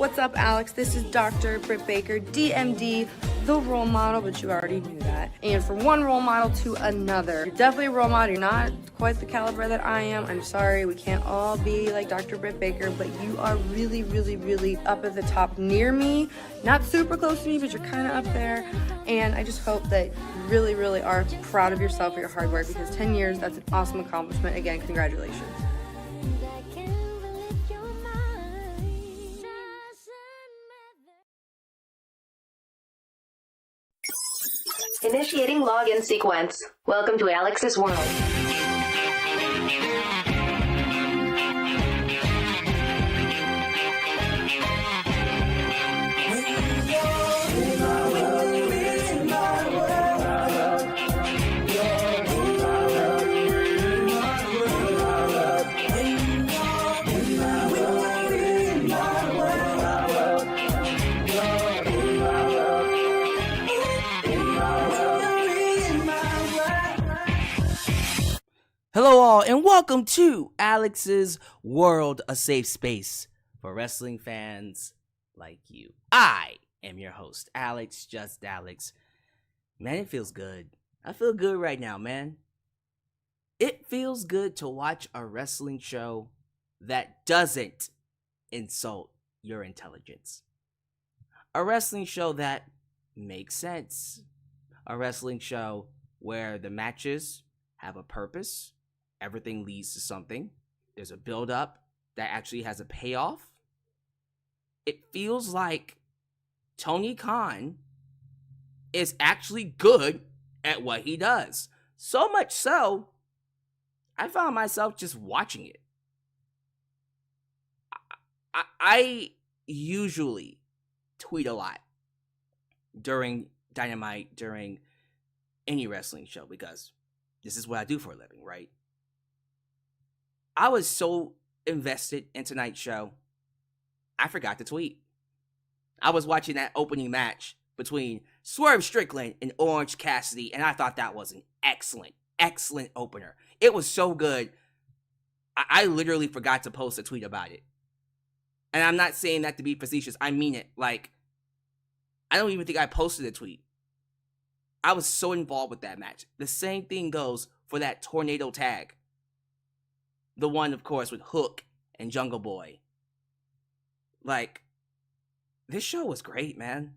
What's up, Alyx? This is Dr. Britt Baker, DMD, the role model, but you already knew that. And from one role model to another, you're definitely a role model. You're not quite the caliber that I am. I'm sorry, we can't all be like Dr. Britt Baker, but you are really, really, really up at the top near me. Not super close to me, but you're kind of up there. And I just hope that you really, really are proud of yourself for your hard work, because 10 years, that's an awesome accomplishment. Again, congratulations. Initiating login sequence. Welcome to Alyx's world. Hello all, and welcome to Alyx's World, a safe space for wrestling fans like you. I am your host, Alyx, just Alyx. Man, it feels good. I feel good right now, man. It feels good to watch a wrestling show that doesn't insult your intelligence. A wrestling show that makes sense. A wrestling show where the matches have a purpose. Everything leads to something. There's a build-up that actually has a payoff. It feels like Tony Khan is actually good at what he does. So much so, I found myself just watching it. I usually tweet a lot during Dynamite, during any wrestling show, because this is what I do for a living, right? I was so invested in tonight's show, I forgot to tweet. I was watching that opening match between Swerve Strickland and Orange Cassidy, and I thought that was an excellent opener. It was so good, I literally forgot to post a tweet about it. And I'm not saying that to be facetious, I mean it. Like, I don't even think I posted a tweet. I was so involved with that match. The same thing goes for that tornado tag. The one, of course, with Hook and Jungle Boy. Like, this show was great, man.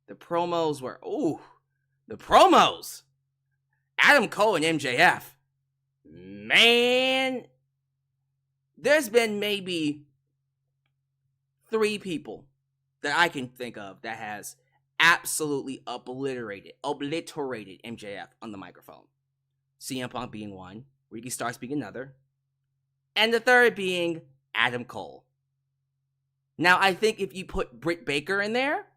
The promos were, the promos! Adam Cole and MJF. Man, there's been maybe 3 people that I can think of that has absolutely obliterated MJF on the microphone. CM Punk being one, Ricky Starks being another, and the third being Adam Cole. Now, I think if you put Britt Baker in there,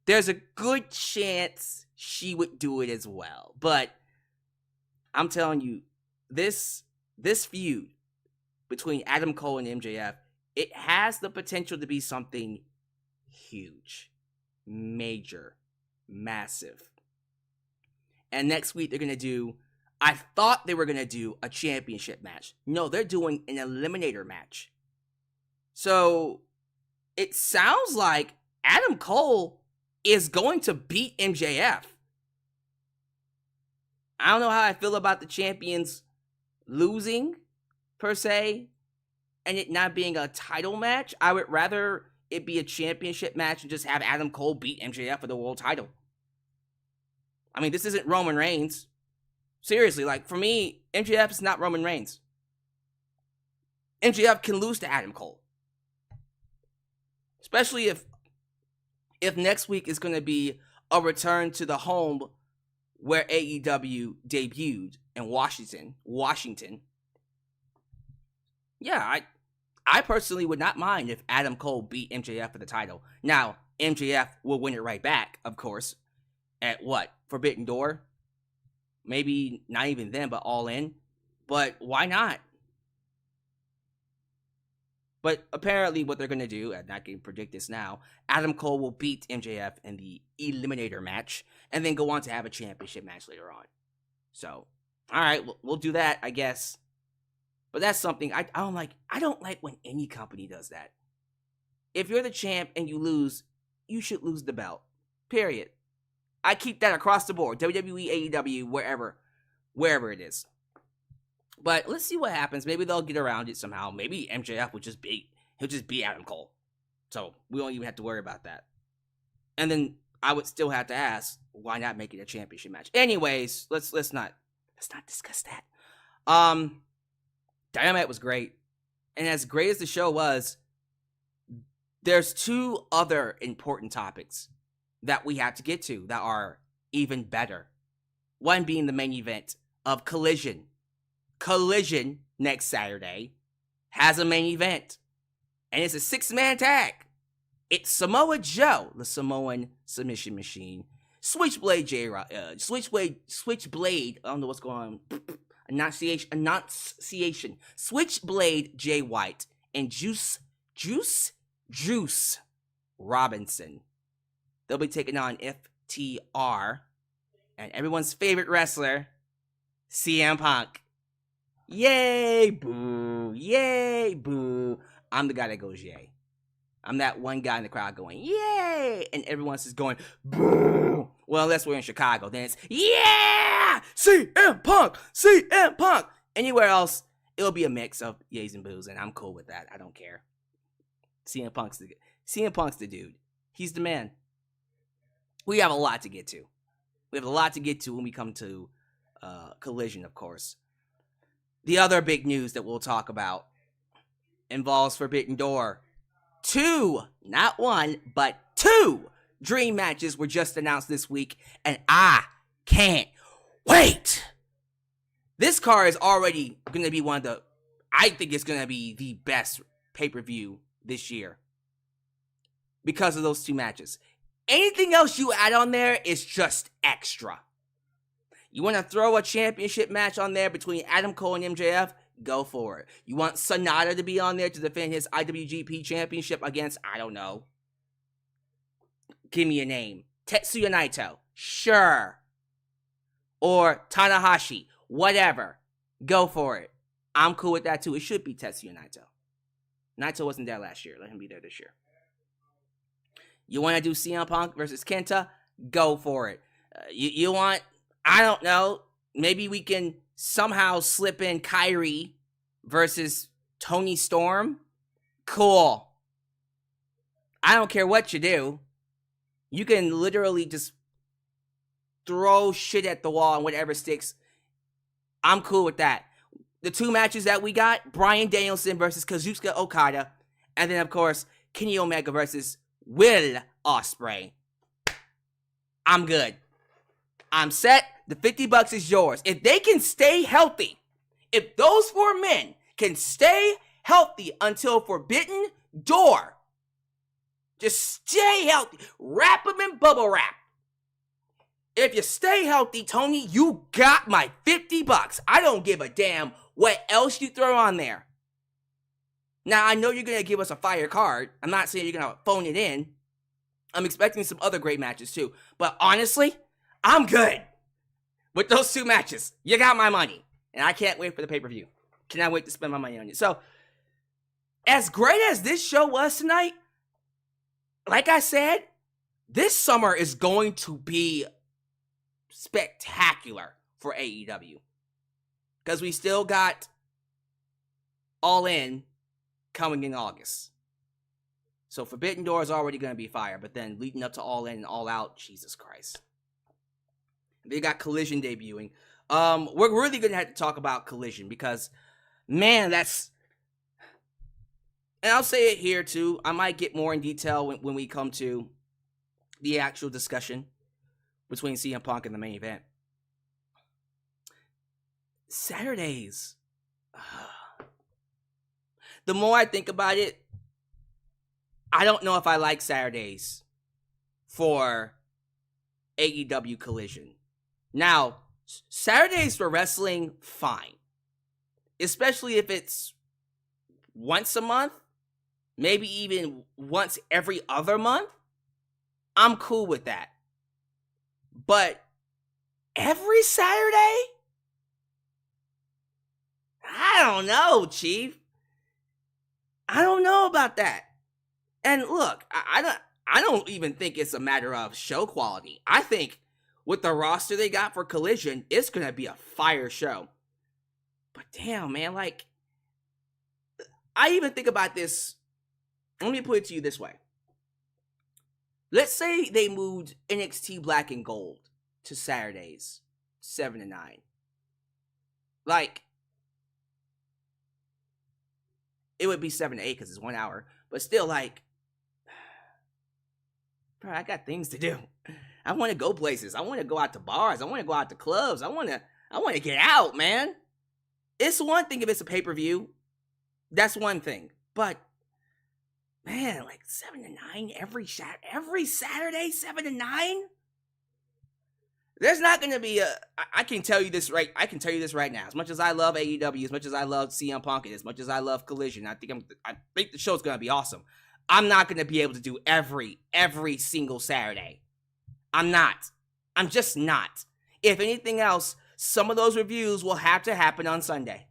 there's a good chance she would do it as well. But I'm telling you, this feud between Adam Cole and MJF, it has the potential to be something huge, major, massive. And next week they're going to do, I thought they were going to do a championship match. No, they're doing an eliminator match. So it sounds like Adam Cole is going to beat MJF. I don't know how I feel about the champions losing, per se, and it not being a title match. I would rather it be a championship match and just have Adam Cole beat MJF for the world title. I mean, this isn't Roman Reigns. Seriously, like, for me, MJF is not Roman Reigns. MJF can lose to Adam Cole. Especially if next week is going to be a return to the home where AEW debuted in Washington. Yeah, I personally would not mind if Adam Cole beat MJF for the title. Now, MJF will win it right back, of course, at what? Forbidden Door? Maybe not even then, but All In. But why not? But apparently what they're going to do, and I can predict this now, Adam Cole will beat MJF in the Eliminator match, and then go on to have a championship match later on. So, alright, we'll do that, I guess. But that's something I don't like. I don't like when any company does that. if you're the champ and you lose, you should lose the belt. Period. I keep that across the board. WWE, AEW, wherever it is. But let's see what happens. Maybe they'll get around it somehow. Maybe MJF will just beat Adam Cole. So we don't even have to worry about that. And then I would still have to ask, why not make it a championship match? Anyways, let's not discuss that. Dynamite was great. And as great as the show was, there's two other important topics that we have to get to that are even better. One being the main event of Collision. Collision next Saturday has a main event. And it's a 6-man tag. It's Samoa Joe, the Samoan submission machine. Switchblade, I don't know what's going on. Enunciation. Switchblade Jay White and Juice Robinson. They'll be taking on FTR and everyone's favorite wrestler, CM Punk. Yay, boo. Yay, boo. I'm the guy that goes yay. I'm that one guy in the crowd going, yay! And everyone else is going, boo! Well, unless we're in Chicago, then it's, yeah! CM Punk! CM Punk! Anywhere else, it'll be a mix of yays and boos, and I'm cool with that. I don't care. CM Punk's the dude. He's the man. We have a lot to get to. We have a lot to get to when we come to Collision, of course. The other big news that we'll talk about involves Forbidden Door. 2, not 1, but 2 dream matches were just announced this week, and I can't wait. This card is already going to be I think it's going to be the best pay-per-view this year because of those 2 matches. Anything else you add on there is just extra. You want to throw a championship match on there between Adam Cole and MJF? Go for it. You want Sonata to be on there to defend his IWGP championship against, I don't know. Give me a name. Tetsuya Naito. Sure. Or Tanahashi. Whatever. Go for it. I'm cool with that too. It should be Tetsuya Naito. Naito wasn't there last year. Let him be there this year. You want to do CM Punk versus Kenta? Go for it. You want, I don't know, maybe we can somehow slip in Kyrie versus Tony Storm? Cool. I don't care what you do. You can literally just throw shit at the wall and whatever sticks. I'm cool with that. The 2 matches that we got, Bryan Danielson versus Kazuchika Okada. And then, of course, Kenny Omega versus Will Ospreay. I'm good. I'm set. The $50 is yours. If they can stay healthy, if those 4 men can stay healthy until Forbidden Door, just stay healthy. Wrap them in bubble wrap. If you stay healthy, Tony, you got my $50. I don't give a damn what else you throw on there. Now, I know you're going to give us a fire card. I'm not saying you're going to phone it in. I'm expecting some other great matches too. But honestly, I'm good with those 2 matches. You got my money. And I can't wait for the pay-per-view. Cannot wait to spend my money on it. So, as great as this show was tonight, like I said, this summer is going to be spectacular for AEW. Because we still got All In coming in August. So Forbidden Door is already going to be fire. But then leading up to All In and All Out, Jesus Christ. They got Collision debuting. We're really going to have to talk about Collision because, man, that's... And I'll say it here, too. I might get more in detail when we come to the actual discussion between CM Punk and the main event. Saturdays. The more I think about it, I don't know if I like Saturdays for AEW Collision. Now, Saturdays for wrestling, fine. Especially if it's once a month, maybe even once every other month. I'm cool with that. But every Saturday? I don't know, Chief. I don't know about that. And look, I don't even think it's a matter of show quality. I think with the roster they got for Collision, it's gonna be a fire show. But damn, man, like, I even think about this. Let me put it to you this way. Let's say they moved NXT Black and Gold to Saturdays, 7 to 9. Like, it would be 7 to 8 because it's 1 hour. But still, like, bro, I got things to do. I want to go places. I want to go out to bars. I want to go out to clubs. I want to get out, man. It's one thing if it's a pay-per-view. That's one thing. But, man, like 7 to 9 every Saturday, 7 to 9? There's not going to be I can tell you this right now. As much as I love AEW, as much as I love CM Punk, and as much as I love Collision, I think the show's going to be awesome. I'm not going to be able to do every single Saturday. I'm not. I'm just not. If anything else, some of those reviews will have to happen on Sunday.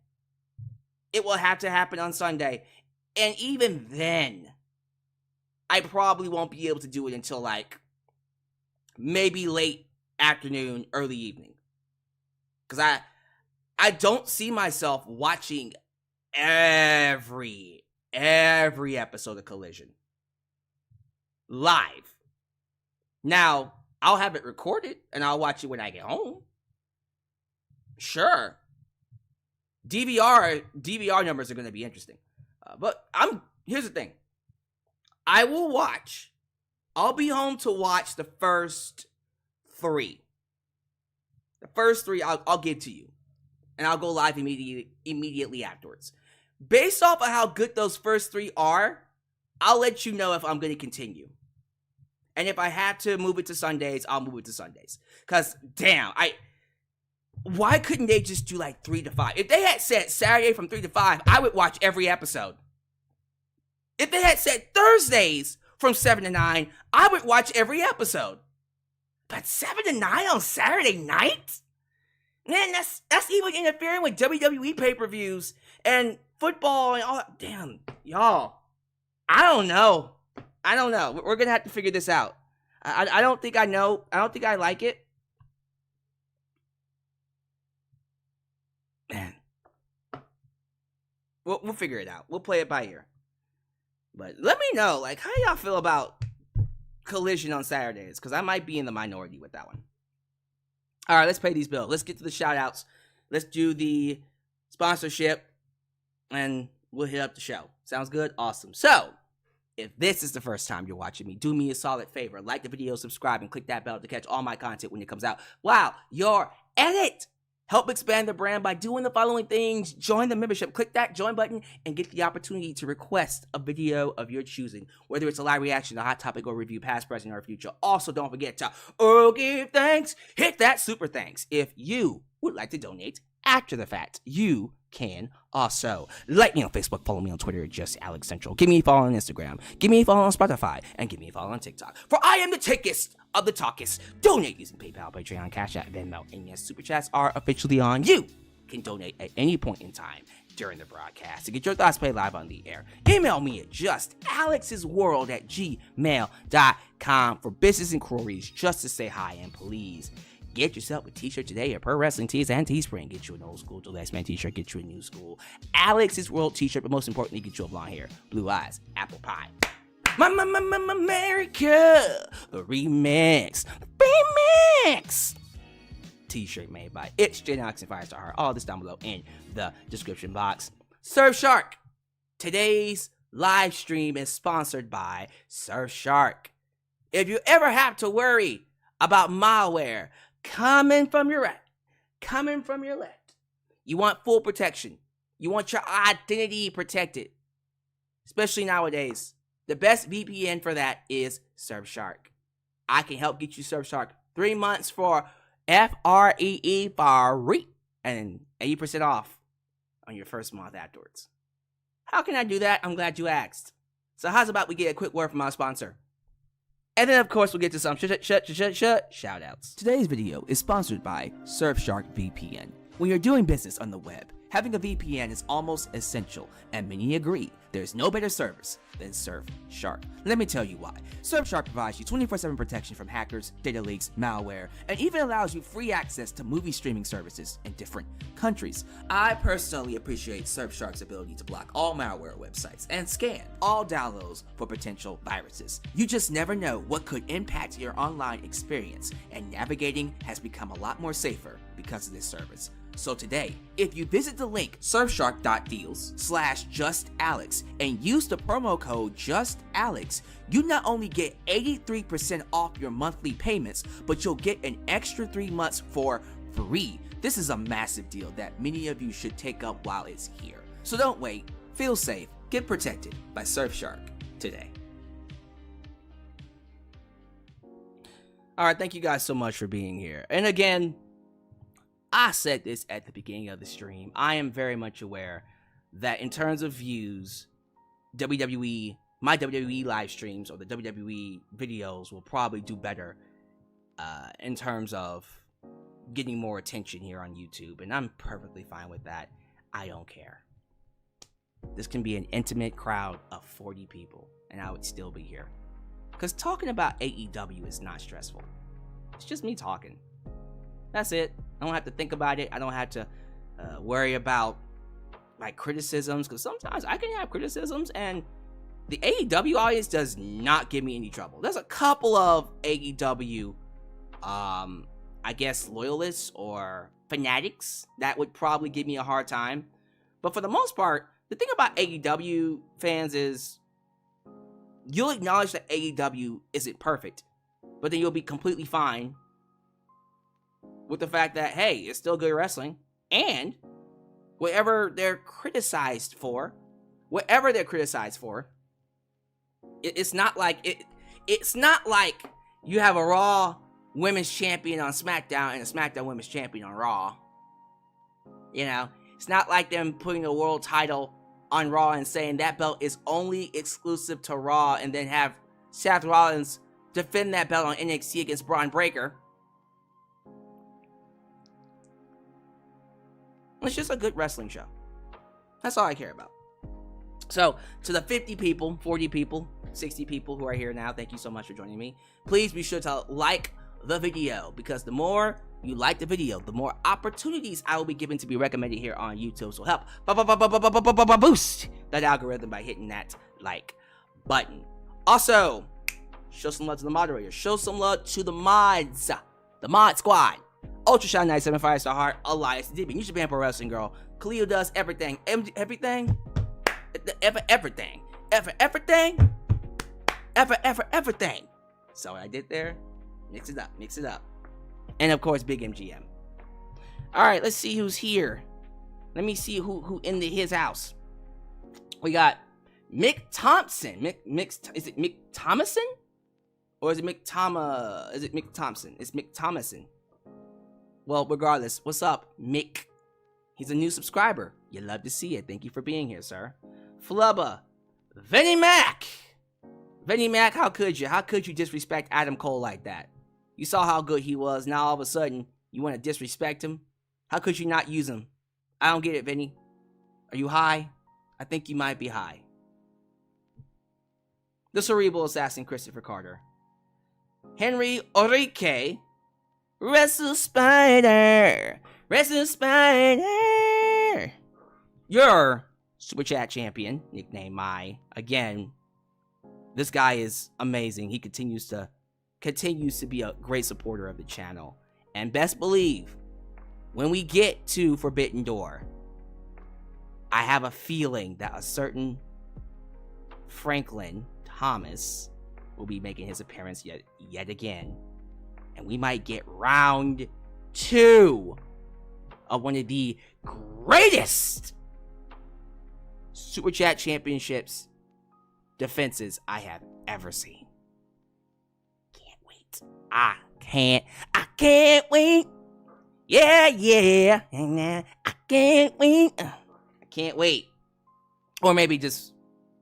It will have to happen on Sunday. And even then, I probably won't be able to do it until like maybe late afternoon, early evening. Because I don't see myself watching every episode of Collision live. Now, I'll have it recorded and I'll watch it when I get home. Sure. DVR numbers are going to be interesting. But here's the thing. I'll be home to watch the first 3. The first 3 I'll give to you. And I'll go live immediately afterwards. Based off of how good those first 3 are, I'll let you know if I'm going to continue. And if I have to move it to Sundays, I'll move it to Sundays. Because, damn, why couldn't they just do like 3 to 5? If they had said Saturday from 3 to 5, I would watch every episode. If they had said Thursdays from 7 to 9, I would watch every episode. But 7 to 9 on Saturday night? Man, that's even interfering with WWE pay-per-views and football and all that. Damn, y'all. I don't know. We're going to have to figure this out. I don't think I know. I don't think I like it. Man. We'll figure it out. We'll play it by ear. But let me know, like, how y'all feel about Collision on Saturdays? Because I might be in the minority with that one. All right, let's pay these bills. Let's get to the shout-outs. Let's do the sponsorship. And we'll hit up the show. Sounds good? Awesome. So, if this is the first time you're watching me, do me a solid favor. Like the video, subscribe, and click that bell to catch all my content when it comes out. Wow, you're at it! Help expand the brand by doing the following things. Join the membership. Click that join button and get the opportunity to request a video of your choosing. Whether it's a live reaction, a hot topic, or review, past, present, or future. Also, don't forget to give thanks. Hit that super thanks. If you would like to donate after the fact, you can also. Like me on Facebook, follow me on Twitter, just Alyx Central. Give me a follow on Instagram. Give me a follow on Spotify. And give me a follow on TikTok. For I am the tickest of the talkest. Donate using PayPal, Patreon, Cash App, Venmo, and yes, Super Chats are officially on. You can donate at any point in time during the broadcast to get your thoughts played live on the air. Email me at justalyxsworld@gmail.com for business inquiries, just to say hi, and please get yourself a t-shirt today at Pro Wrestling Tees and Teespring. Get you an old school The Last Man t-shirt, get you a new school Alyx's World t-shirt, but most importantly, get you a blonde hair, blue eyes, apple pie. America, the remix t-shirt made by It's J Knox and Firestar Heart. All this down below in the description box. Surfshark. Today's live stream is sponsored by Surfshark. If you ever have to worry about malware coming from your left, you want full protection. You want your identity protected, especially nowadays. The best VPN for that is Surfshark. I can help get you Surfshark 3 months for FREE free and 80% off on your first month afterwards. How can I do that? I'm glad you asked. So how's about we get a quick word from our sponsor? And then, of course, we'll get to some shout-outs. Today's video is sponsored by Surfshark VPN. When you're doing business on the web, having a VPN is almost essential, and many agree there's no better service than Surfshark. Let me tell you why. Surfshark provides you 24/7 protection from hackers, data leaks, malware, and even allows you free access to movie streaming services in different countries. I personally appreciate Surfshark's ability to block all malware websites and scan all downloads for potential viruses. You just never know what could impact your online experience, and navigating has become a lot more safer because of this service. So today, if you visit the link surfshark.deals/justalex and use the promo code JUSTALEX, you not only get 83% off your monthly payments, but you'll get an extra 3 months for free. This is a massive deal that many of you should take up while it's here. So don't wait, feel safe, get protected by Surfshark today. Alright, thank you guys so much for being here. And again, I said this at the beginning of the stream. I am very much aware that in terms of views, my WWE live streams or the WWE videos will probably do better in terms of getting more attention here on YouTube. And I'm perfectly fine with that. I don't care. This can be an intimate crowd of 40 people and I would still be here. Because talking about AEW is not stressful. It's just me talking. That's it. I don't have to think about it. I don't have to worry about like criticisms, because sometimes I can have criticisms and the AEW audience does not give me any trouble. There's a couple of AEW I guess loyalists or fanatics that would probably give me a hard time. But for the most part, the thing about AEW fans is you'll acknowledge that AEW isn't perfect, but then you'll be completely fine with the fact that, hey, it's still good wrestling, and whatever they're criticized for, it's not like it's not like you have a Raw Women's Champion on SmackDown and a SmackDown Women's Champion on Raw. You know, it's not like them putting the world title on Raw and saying that belt is only exclusive to Raw, and then have Seth Rollins defend that belt on NXT against Braun Breaker. It's just a good wrestling show. That's all I care about. So, to the 50 people, 40 people, 60 people who are here now, thank you so much for joining me. Please be sure to like the video, because the more you like the video, the more opportunities I will be given to be recommended here on YouTube. So help boost that algorithm by hitting that like button. Also, show some love to the moderators. Show some love to the mods. The mod squad. Ultra Shine 97, Firestar Heart, Elias, DB, New Japan Pro Wrestling Girl, Cleo does everything, everything, everything. So what I did there, mix it up. And of course, Big MGM. All right, let's see who's here. Let me see who in his house. We got Mick Thompson. Is it Mick Thomason? Or is it Mick Thompson? It's Mick Thomason. Well, regardless, what's up, Mick? He's a new subscriber. You love to see it. Thank you for being here, sir. Flubba. Vinnie Mac, how could you? How could you disrespect Adam Cole like that? You saw how good he was. Now all of a sudden, you want to disrespect him? How could you not use him? I don't get it, Vinny. Are you high? I think you might be high. The Cerebral Assassin, Christopher Carter. Henry Orique. Wrestle Spider. Your Super Chat champion, nickname Mai. Again, this guy is amazing. He continues to be a great supporter of the channel. And best believe, when we get to Forbidden Door, I have a feeling that a certain Franklin Thomas will be making his appearance yet again. And we might get round 2 of one of the greatest Super Chat Championships defenses I have ever seen. Can't wait. I can't wait. Yeah. I can't wait. I can't wait. Or maybe just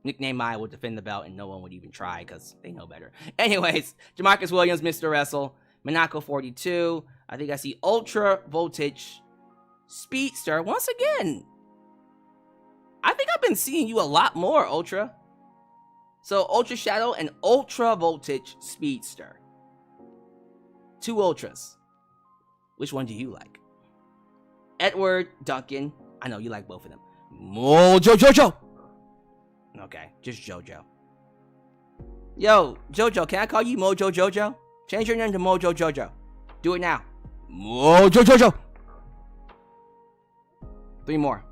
nickname Maya will defend the belt and no one would even try because they know better. Anyways, Jamarcus Williams, Mr. Wrestle, Monaco 42. I think I see Ultra Voltage Speedster. Once again, I think I've been seeing you a lot more, Ultra. So, Ultra Shadow and Ultra Voltage Speedster. 2 Ultras. Which one do you like? Edward, Duncan. I know you like both of them. Mojo Jojo. Okay, just Jojo. Yo, Jojo, can I call you Mojo Jojo? Change your name to Mojo Jojo. Do it now. Mojo Jojo. 3 more.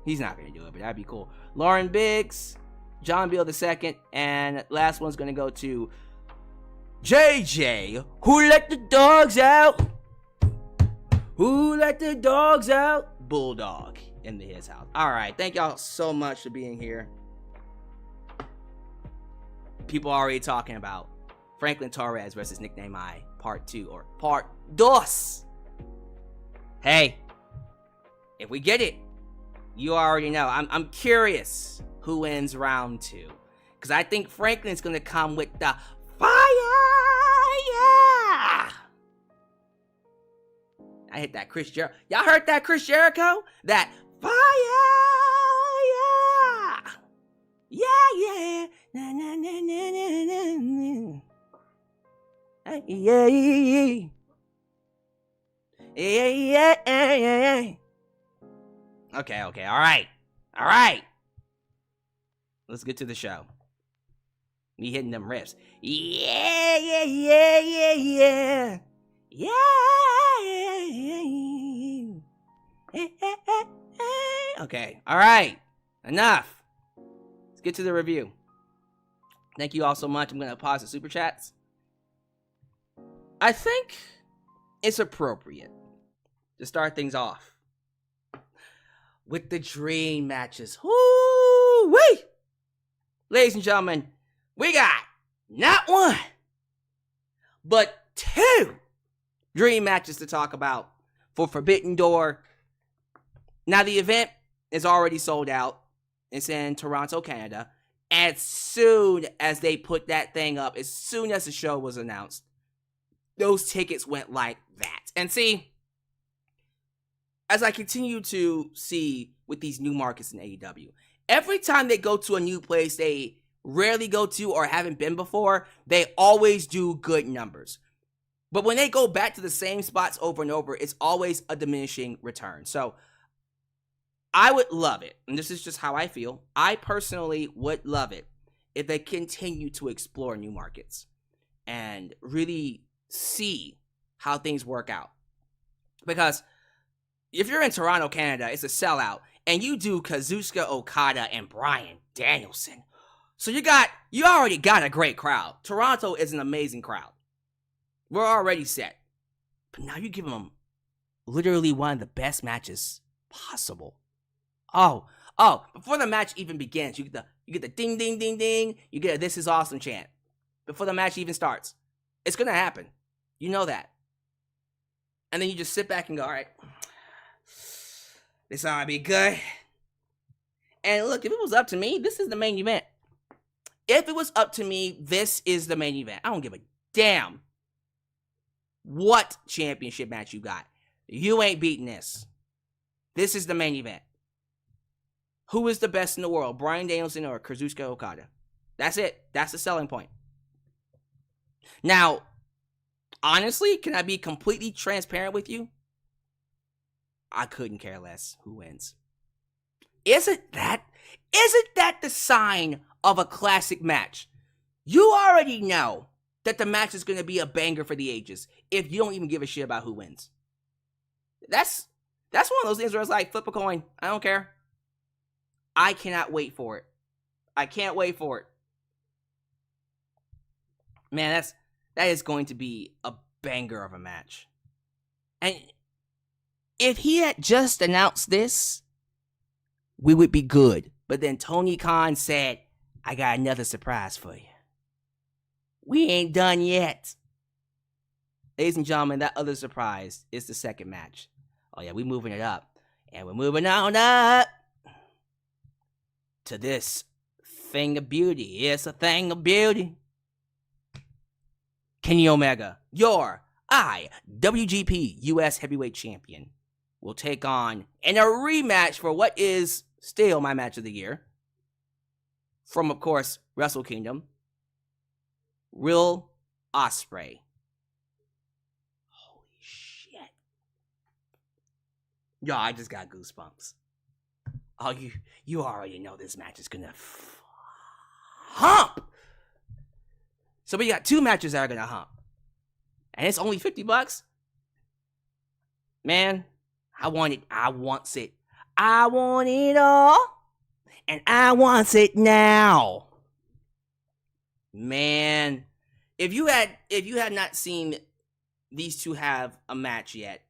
He's not gonna do it, but that'd be cool. Lauren Biggs, John Beal II, and last one's gonna go to JJ. Who let the dogs out? Who let the dogs out? Bulldog in his house. All right, thank y'all so much for being here. People are already talking about Franklin Torres versus Nickname I Part 2 or Part 2. Hey, if we get it, you already know. I'm curious who wins round 2. Because I think Franklin's going to come with the fire. Yeah. I hit that Chris Jericho. Y'all heard that Chris Jericho? That fire. Yeah. Yeah. Na, na, na, na, na, na. Hey, yeah. Yeah. Okay, all right. Let's get to the show. Me hitting them riffs. Yeah. Okay, all right. Enough. Let's get to the review. Thank you all so much. I'm going to pause the super chats. I think it's appropriate to start things off with the dream matches. Woo-wee! Ladies and gentlemen, we got not 1, but 2 dream matches to talk about for Forbidden Door. Now, the event is already sold out. It's in Toronto, Canada. As soon as they put that thing up, as soon as the show was announced, those tickets went like that. And see, as I continue to see with these new markets in AEW, every time they go to a new place they rarely go to or haven't been before, they always do good numbers. But when they go back to the same spots over and over, it's always a diminishing return. So I would love it, and this is just how I feel, I personally would love it if they continue to explore new markets and really see how things work out. Because if you're in Toronto, Canada, it's a sellout, and you do Kazuchika Okada and Bryan Danielson. So you already got a great crowd. Toronto is an amazing crowd. We're already set. But now you give them literally one of the best matches possible. Oh, before the match even begins, you get the ding, ding, ding, ding. You get a "This is awesome" chant before the match even starts. It's going to happen. You know that. And then you just sit back and go, all right, this ought to be good. And look, if it was up to me, this is the main event. If it was up to me, this is the main event. I don't give a damn what championship match you got. You ain't beating this. This is the main event. Who is the best in the world? Bryan Danielson or Kazuchika Okada? That's it. That's the selling point. Now, honestly, can I be completely transparent with you? I couldn't care less who wins. Isn't that the sign of a classic match? You already know that the match is going to be a banger for the ages if you don't even give a shit about who wins. That's one of those things where it's like, flip a coin. I don't care. I cannot wait for it. I can't wait for it. Man, that is going to be a banger of a match. And if he had just announced this, we would be good. But then Tony Khan said, I got another surprise for you. We ain't done yet. Ladies and gentlemen, that other surprise is the second match. Oh yeah, we're moving it up. And we're moving on up to this thing of beauty. It's a thing of beauty. Kenny Omega, your IWGP US Heavyweight Champion, will take on in a rematch for what is still my match of the year. From, of course, Wrestle Kingdom. Will Ospreay. Holy shit. Yo, I just got goosebumps. Oh, you already know this match is gonna hump. So we got 2 matches that are gonna hump. And it's only $50. Man, I want it. I want it. I want it all. And I want it now. Man, if you had not seen these two have a match yet,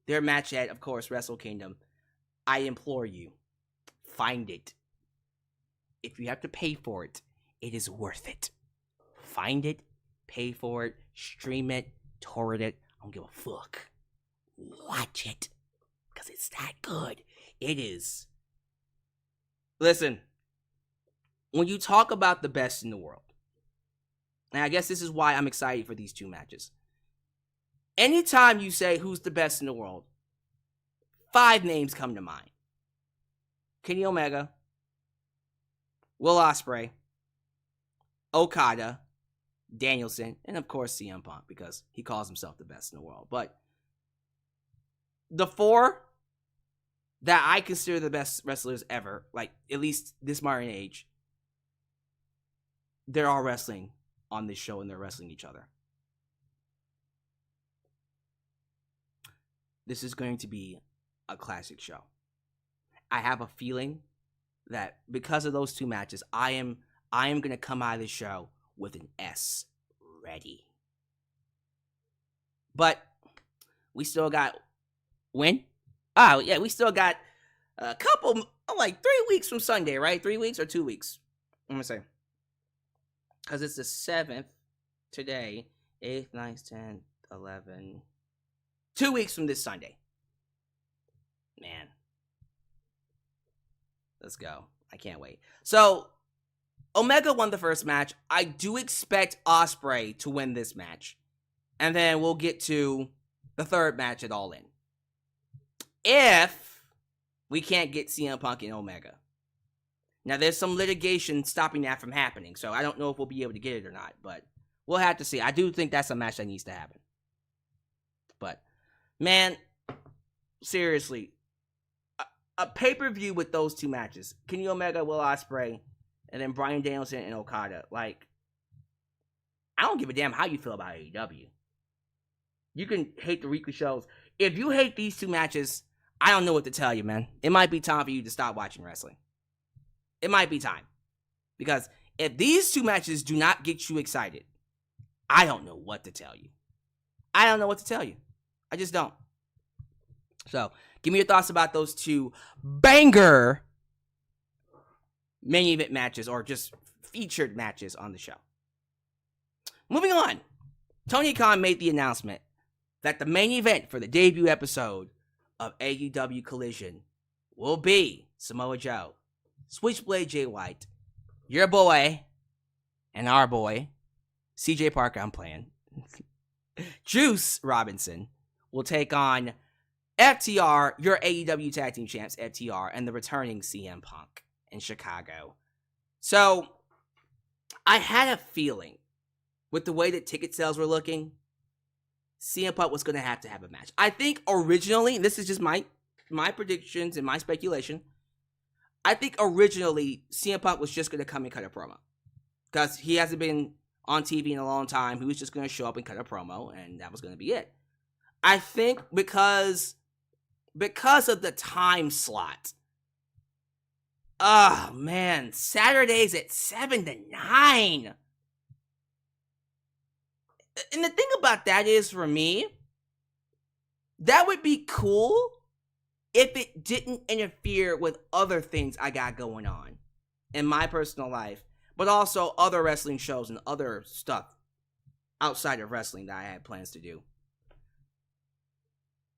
their match at, of course, Wrestle Kingdom, I implore you, find it. If you have to pay for it, it is worth it. Find it, pay for it, stream it, torrent it. I don't give a fuck. Watch it, because it's that good. It is. Listen, when you talk about the best in the world, and I guess this is why I'm excited for these 2 matches. Anytime you say who's the best in the world, 5 names come to mind. Kenny Omega, Will Ospreay, Okada, Danielson, and of course CM Punk, because he calls himself the best in the world. But the 4 that I consider the best wrestlers ever, like at least this modern age, they're all wrestling on this show and they're wrestling each other. This is going to be a classic show. I have a feeling that because of those 2 matches, I am going to come out of this show with an S ready. But we still got when? Oh, yeah, we still got a couple, like 3 weeks from Sunday, right? 3 weeks or 2 weeks? I'm going to say. Because it's the 7th today. 8th, 9th, 10th, 11th. 2 weeks from this Sunday. Man. Let's go. I can't wait. So, Omega won the first match. I do expect Ospreay to win this match. And then we'll get to the 3rd match at All In. If we can't get CM Punk and Omega. Now, there's some litigation stopping that from happening, so I don't know if we'll be able to get it or not, but we'll have to see. I do think that's a match that needs to happen. But, man, seriously, a pay-per-view with those 2 matches, Kenny Omega, Will Ospreay, and then Bryan Danielson and Okada, like, I don't give a damn how you feel about AEW. You can hate the weekly shows. If you hate these 2 matches, I don't know what to tell you, man. It might be time for you to stop watching wrestling. It might be time. Because if these 2 matches do not get you excited, I don't know what to tell you. I don't know what to tell you. I just don't. So, give me your thoughts about those 2 banger main event matches or just featured matches on the show. Moving on. Tony Khan made the announcement that the main event for the debut episode of AEW Collision will be Samoa Joe, Switchblade Jay White, your boy, and our boy, CJ Parker, I'm playing, Juice Robinson, will take on FTR, your AEW Tag Team Champs, FTR, and the returning CM Punk in Chicago. So, I had a feeling, with the way that ticket sales were looking, CM Punk was going to have a match. I think originally, this is just my predictions and my speculation, I think originally CM Punk was just going to come and cut a promo. Because he hasn't been on TV in a long time. He was just going to show up and cut a promo, and that was going to be it. I think because of the time slot. Oh, man. Saturdays at 7 to 9. And the thing about that is, for me, that would be cool if it didn't interfere with other things I got going on in my personal life, but also other wrestling shows and other stuff outside of wrestling that I had plans to do.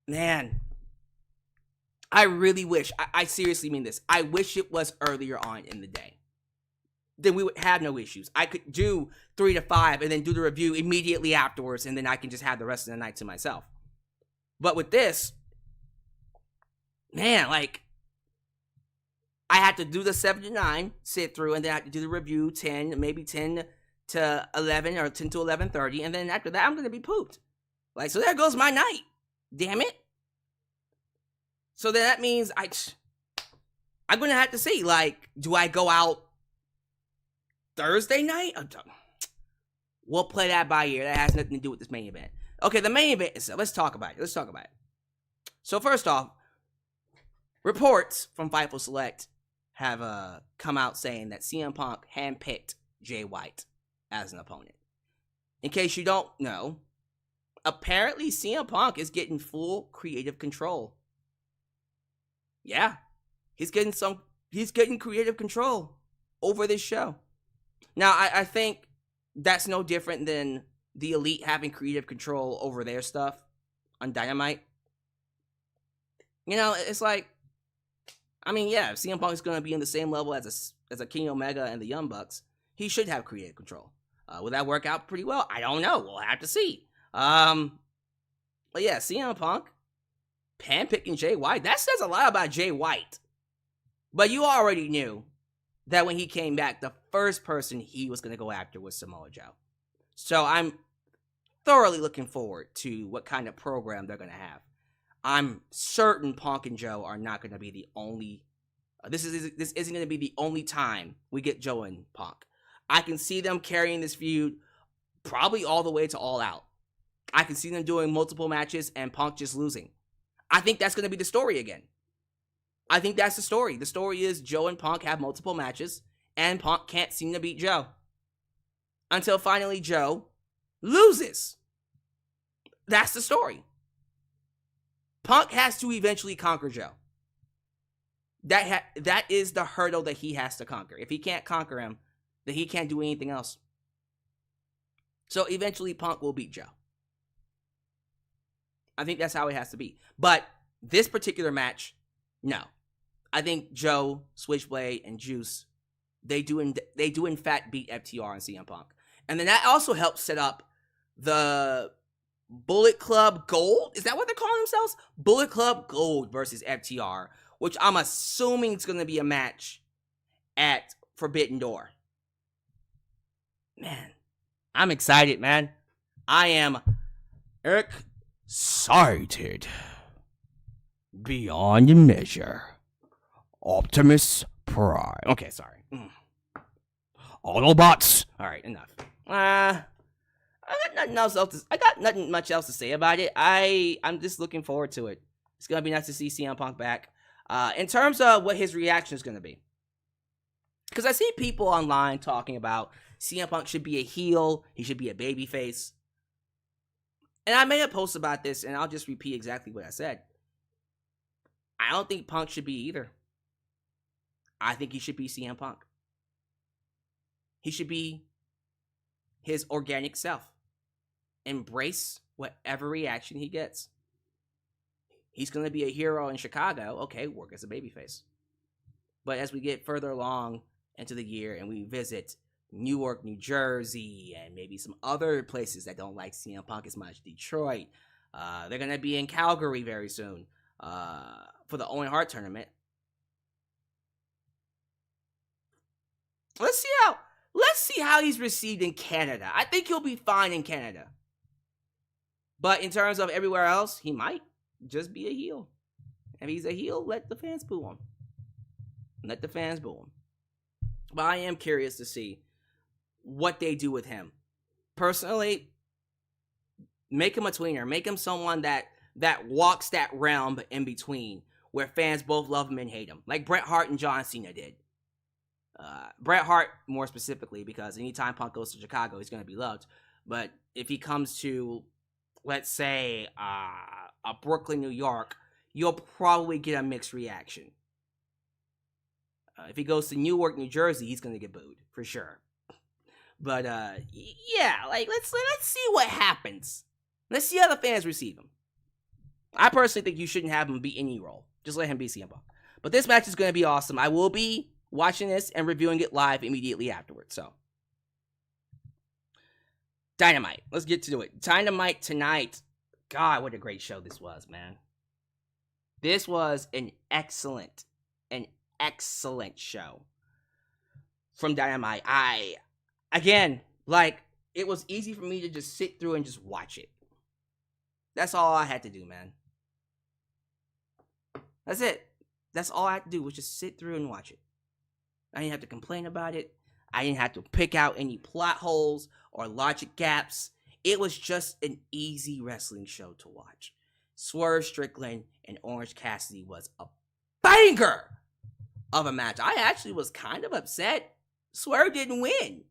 Man, I really wish, I seriously mean this, I wish it was earlier on in the day. Then we would have no issues. I could do 3 to 5 and then do the review immediately afterwards, and then I can just have the rest of the night to myself. But with this, man, like, I had to do the 7 to 9 sit through, and then I had to do the review 10, maybe 10 to 11 or 10 to 11:30, and then after that I'm gonna be pooped. Like, so there goes my night. Damn it. So then that means I'm gonna have to see, like, do I go out Thursday night? We'll play that by ear. That has nothing to do with this main event. Okay, the main event itself. Let's talk about it. So first off, reports from Fightful Select have come out saying that CM Punk handpicked Jay White as an opponent. In case you don't know, apparently CM Punk is getting full creative control. Yeah, he's getting creative control over this show. Now, I think that's no different than the Elite having creative control over their stuff on Dynamite. You know, it's like, I mean, yeah, if CM Punk is going to be in the same level as a Kenny Omega and the Young Bucks, he should have creative control. Will that work out pretty well? I don't know. We'll have to see. But yeah, CM Punk handpicking Jay White, that says a lot about Jay White. But you already knew that when he came back, the first person he was going to go after was Samoa Joe. So I'm thoroughly looking forward to what kind of program they're going to have. I'm certain Punk and Joe are not going to be the only. This isn't going to be the only time we get Joe and Punk. I can see them carrying this feud probably all the way to All Out. I can see them doing multiple matches and Punk just losing. I think that's going to be the story again. I think that's the story. The story is Joe and Punk have multiple matches and Punk can't seem to beat Joe. Until finally Joe loses. That's the story. Punk has to eventually conquer Joe. That is the hurdle that he has to conquer. If he can't conquer him, then he can't do anything else. So eventually Punk will beat Joe. I think that's how it has to be. But this particular match, no. I think Joe, Switchblade, and Juice, they do in fact beat FTR and CM Punk. And then that also helps set up the Bullet Club Gold. Is that what they're calling themselves? Bullet Club Gold versus FTR, which I'm assuming it's going to be a match at Forbidden Door. Man, I'm excited, man. I am excited beyond measure. Optimus Prime. Okay, sorry. Autobots. All right, enough. I got nothing much else to say about it. I'm just looking forward to it. It's gonna be nice to see CM Punk back. In terms of what his reaction is gonna be, because I see people online talking about CM Punk should be a heel, he should be a babyface, and I made a post about this, and I'll just repeat exactly what I said. I don't think Punk should be either. I think he should be CM Punk. He should be his organic self. Embrace whatever reaction he gets. He's going to be a hero in Chicago. Okay, work as a babyface. But as we get further along into the year and we visit Newark, New Jersey, and maybe some other places that don't like CM Punk as much, Detroit, they're going to be in Calgary very soon for the Owen Hart tournament. Let's see how he's received in Canada. I think he'll be fine in Canada. But in terms of everywhere else, he might just be a heel. If he's a heel, let the fans boo him. Let the fans boo him. But I am curious to see what they do with him. Personally, make him a tweener. Make him someone that walks that realm in between, where fans both love him and hate him. Like Bret Hart and John Cena did. Bret Hart more specifically, because anytime Punk goes to Chicago, he's going to be loved. But if he comes to, let's say, a Brooklyn, New York, you'll probably get a mixed reaction. If he goes to Newark, New Jersey, he's going to get booed for sure. But yeah, like let's see what happens. Let's see how the fans receive him. I personally think you shouldn't have him be any role. Just let him be CM Punk. But this match is going to be awesome. I will be watching this and reviewing it live immediately afterwards. So, Dynamite. Let's get to it. Dynamite tonight. God, what a great show this was, man. This was an excellent excellent show from Dynamite. Again, it was easy for me to just sit through and just watch it. That's all I had to do, man. That's it. That's all I had to do was just sit through and watch it. I didn't have to complain about it. I didn't have to pick out any plot holes or logic gaps. It was just an easy wrestling show to watch. Swerve Strickland and Orange Cassidy was a banger of a match. I actually was kind of upset Swerve didn't win.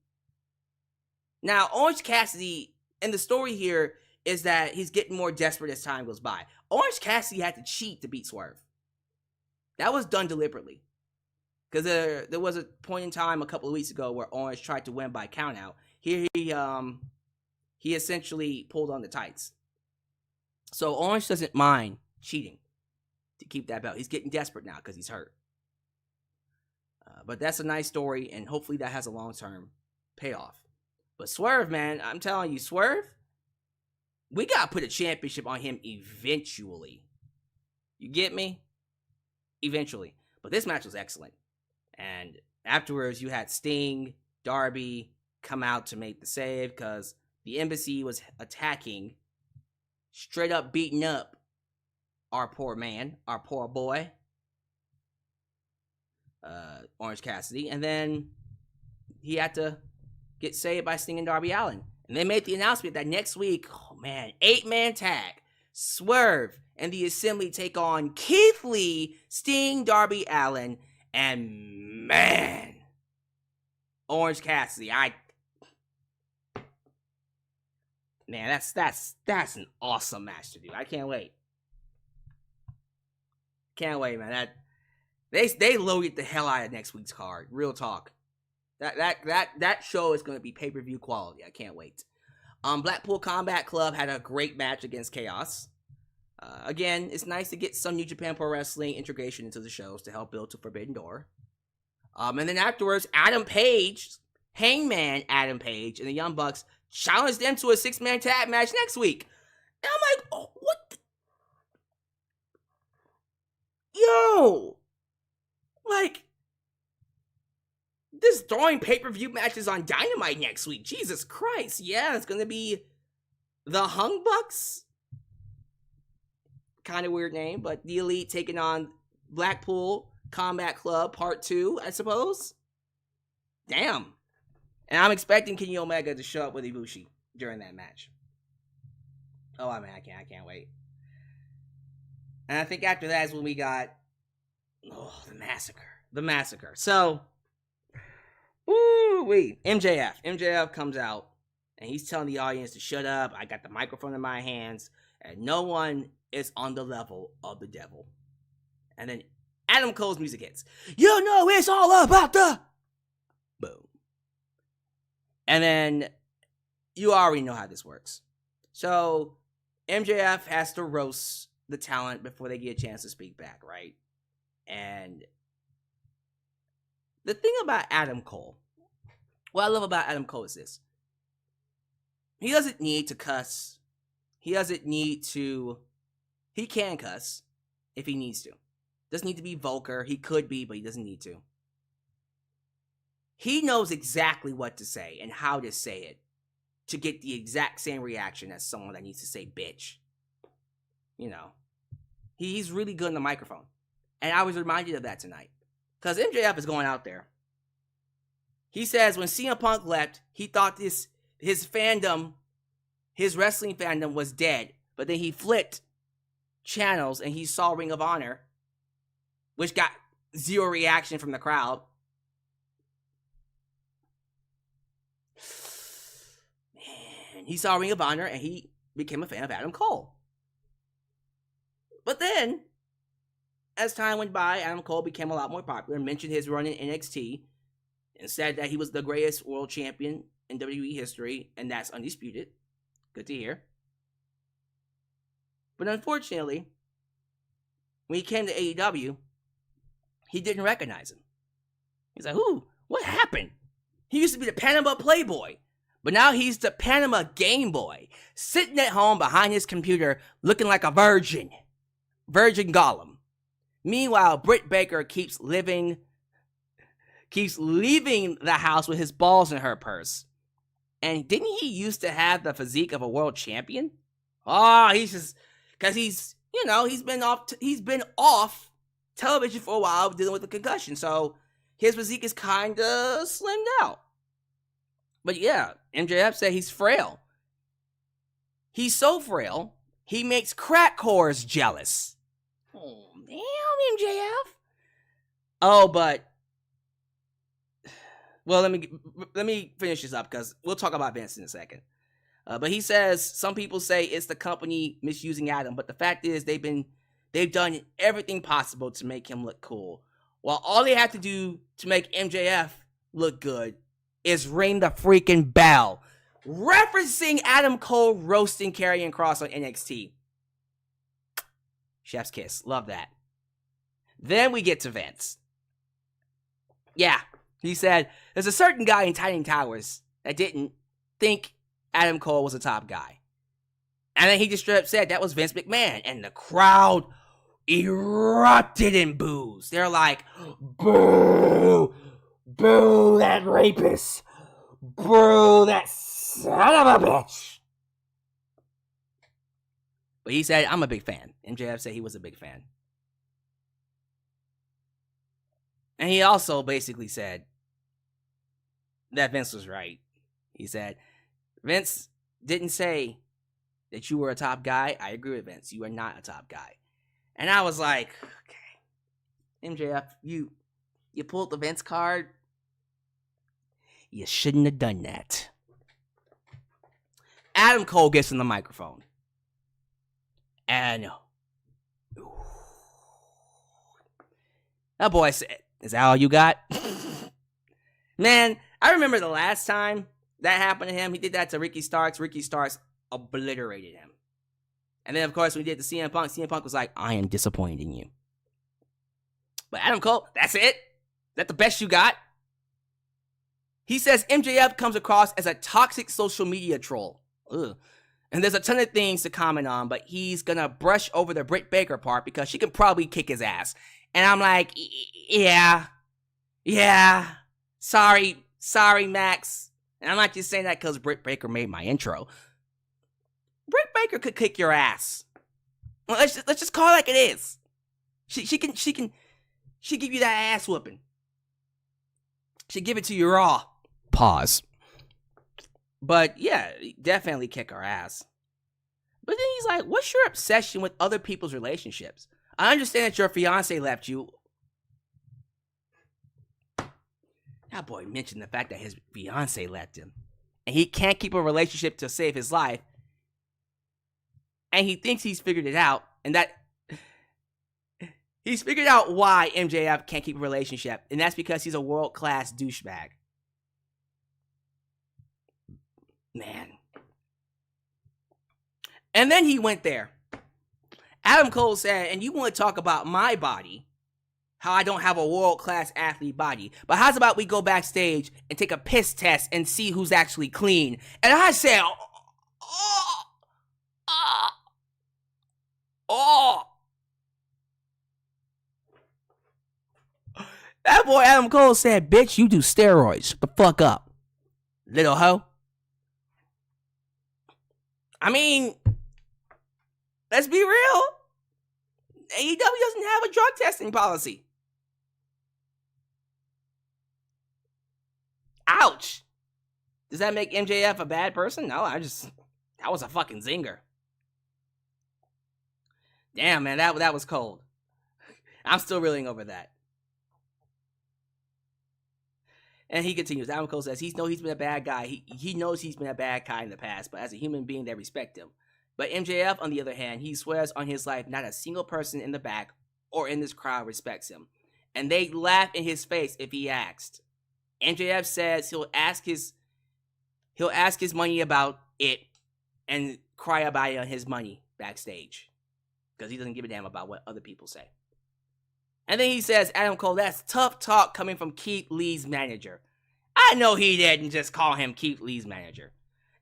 Now, Orange Cassidy, and the story here is that he's getting more desperate as time goes by. Orange Cassidy had to cheat to beat Swerve. That was done deliberately. Because there was a point in time a couple of weeks ago where Orange tried to win by countout. Here he essentially pulled on the tights. So Orange doesn't mind cheating to keep that belt. He's getting desperate now because he's hurt. But that's a nice story, and hopefully that has a long-term payoff. But Swerve, man, I'm telling you, Swerve, we got to put a championship on him eventually. You get me? Eventually. But this match was excellent. And afterwards, you had Sting, Darby come out to make the save because the embassy was attacking, straight up beating up our poor man, our poor boy, Orange Cassidy. And then he had to get saved by Sting and Darby Allin. And they made the announcement that next week, 8-man tag, Swerve and the Assembly take on Keith Lee, Sting, Darby Allin, and man, Orange Cassidy. Man, that's an awesome match to do. I can't wait. Can't wait, man. They loaded the hell out of next week's card. Real talk. That show is going to be pay-per-view quality. I can't wait. Blackpool Combat Club had a great match against Chaos. Again, it's nice to get some New Japan Pro Wrestling integration into the shows to help build to Forbidden Door. And then afterwards, Adam Page, Hangman Adam Page, and the Young Bucks challenged them to a 6-man tag match next week. And I'm like, oh, what? Yo! This throwing pay-per-view matches on Dynamite next week. Jesus Christ. Yeah, it's going to be the Hung Bucks. Kind of weird name, but the Elite taking on Blackpool Combat Club Part 2, I suppose. Damn. And I'm expecting Kenny Omega to show up with Ibushi during that match. Oh, I can't wait. And I think after that is when we got the massacre. So, MJF comes out and he's telling the audience to shut up. I got the microphone in my hands, and no one is on the level of the devil. And then Adam Cole's music hits. You know it's all about the boom. And then you already know how this works. So MJF has to roast the talent before they get a chance to speak back, right? And the thing about Adam Cole, what I love about Adam Cole is this. He doesn't need to cuss. He can cuss if he needs to. Doesn't need to be vulgar. He could be, but he doesn't need to. He knows exactly what to say and how to say it to get the exact same reaction as someone that needs to say bitch. You know. He's really good on the microphone. And I was reminded of that tonight. Because MJF is going out there. He says when CM Punk left, he thought his fandom, his wrestling fandom was dead. But then he flipped channels and he saw Ring of Honor, which got zero reaction from the crowd. Man, he saw Ring of Honor and he became a fan of Adam Cole. But then, as time went by, Adam Cole became a lot more popular, mentioned his run in NXT, and said that he was the greatest world champion in WWE history, and that's undisputed. Good to hear. But unfortunately, when he came to AEW, he didn't recognize him. He's like, ooh, what happened? He used to be the Panama Playboy, but now he's the Panama Game Boy, sitting at home behind his computer looking like a virgin Gollum. Meanwhile, Britt Baker keeps leaving the house with his balls in her purse. And didn't he used to have the physique of a world champion? Oh, he's just, because he's been off television for a while dealing with the concussion. So his physique is kind of slimmed out. But yeah, MJF said he's frail. He's so frail, he makes crack whores jealous. Oh, damn, MJF. Oh, but, well, let me finish this up because we'll talk about Vance in a second. But he says some people say it's the company misusing Adam, but the fact is they've done everything possible to make him look cool. While all they have to do to make MJF look good is ring the freaking bell. Referencing Adam Cole roasting Karrion Kross on NXT. Chef's kiss. Love that. Then we get to Vance. Yeah, he said, there's a certain guy in Titan Towers that didn't think Adam Cole was a top guy. And then he just straight up said that was Vince McMahon. And the crowd erupted in boos. They're like, boo! Boo that rapist! Boo that son of a bitch! But he said, I'm a big fan. MJF said he was a big fan. And he also basically said that Vince was right. He said, Vince didn't say that you were a top guy. I agree with Vince. You are not a top guy. And I was like, okay, MJF, you pulled the Vince card. You shouldn't have done that. Adam Cole gets in the microphone. And that boy said, is that all you got? Man, I remember the last time that happened to him. He did that to Ricky Starks. Ricky Starks obliterated him. And then, of course, when he did the CM Punk was like, I am disappointed in you. But Adam Cole, that's it? Is that the best you got? He says MJF comes across as a toxic social media troll. Ugh. And there's a ton of things to comment on, but he's gonna brush over the Britt Baker part because she can probably kick his ass. And I'm like, yeah. Sorry, Max. And I'm not just saying that because Britt Baker made my intro. Britt Baker could kick your ass. Well, let's just call it like it is. She give you that ass whooping. She give it to you raw. Pause. But yeah, definitely kick her ass. But then he's like, what's your obsession with other people's relationships? I understand that your fiance left you. That boy mentioned the fact that his fiance left him. And he can't keep a relationship to save his life. And he thinks he's figured it out. And that he's figured out why MJF can't keep a relationship. And that's because he's a world-class douchebag. Man. And then he went there. Adam Cole said, and you want to talk about my body, how I don't have a world-class athlete body. But how's about we go backstage and take a piss test and see who's actually clean? And I said, That boy Adam Cole said, bitch, you do steroids. Shut the fuck up, little hoe. I mean, let's be real. AEW doesn't have a drug testing policy. Ouch. Does that make MJF a bad person? No, that was a fucking zinger. Damn, man, that was cold. I'm still reeling over that. And he continues. Adam Cole says, he's been a bad guy. He knows he's been a bad guy in the past, but as a human being, they respect him. But MJF, on the other hand, he swears on his life not a single person in the back or in this crowd respects him. And they laugh in his face if he asked. MJF says he'll ask his money about it and cry about it on his money backstage. Because he doesn't give a damn about what other people say. And then he says, Adam Cole, that's tough talk coming from Keith Lee's manager. I know he didn't just call him Keith Lee's manager.